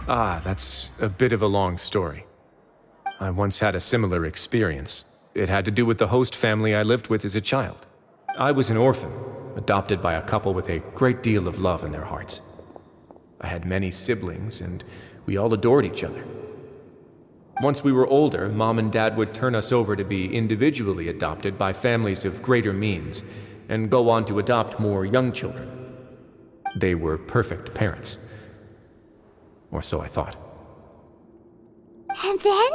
That's a bit of a long story. I once had a similar experience. It had to do with the host family I lived with as a child. I was an orphan, adopted by a couple with a great deal of love in their hearts. I had many siblings, and we all adored each other. Once we were older, Mom and Dad would turn us over to be individually adopted by families of greater means, and go on to adopt more young children. They were perfect parents. Or so I thought. And then?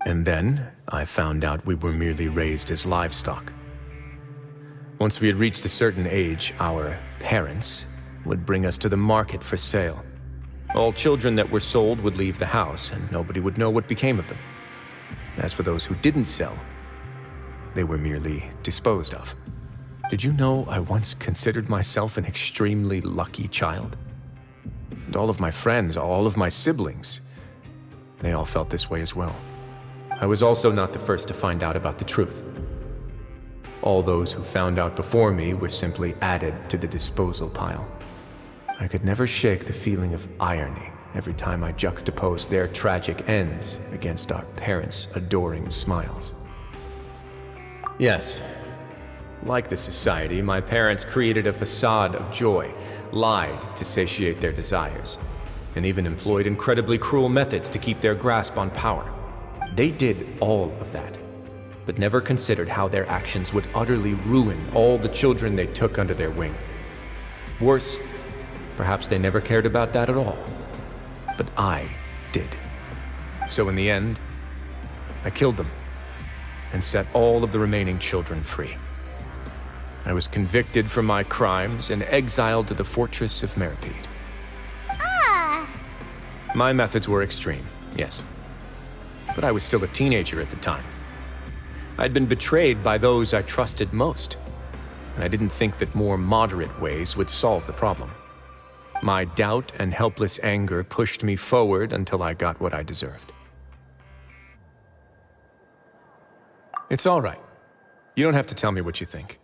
And then, I found out we were merely raised as livestock. Once we had reached a certain age, our parents would bring us to the market for sale. All children that were sold would leave the house, and nobody would know what became of them. As for those who didn't sell, they were merely disposed of. Did you know I once considered myself an extremely lucky child? And all of my friends, all of my siblings, they all felt this way as well. I was also not the first to find out about the truth. All those who found out before me were simply added to the disposal pile. I could never shake the feeling of irony every time I juxtaposed their tragic ends against our parents' adoring smiles. Yes, like the society, my parents created a facade of joy, lied to satiate their desires, and even employed incredibly cruel methods to keep their grasp on power. They did all of that, but never considered how their actions would utterly ruin all the children they took under their wing. Worse, perhaps they never cared about that at all. But I did. So in the end, I killed them and set all of the remaining children free. I was convicted for my crimes and exiled to the fortress of Meripede. My methods were extreme, yes. But I was still a teenager at the time. I'd been betrayed by those I trusted most, and I didn't think that more moderate ways would solve the problem. My doubt and helpless anger pushed me forward until I got what I deserved. It's all right. You don't have to tell me what you think.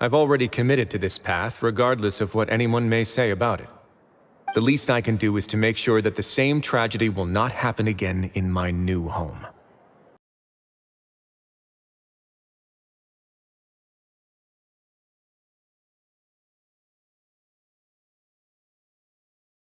I've already committed to this path, regardless of what anyone may say about it. The least I can do is to make sure that the same tragedy will not happen again in my new home.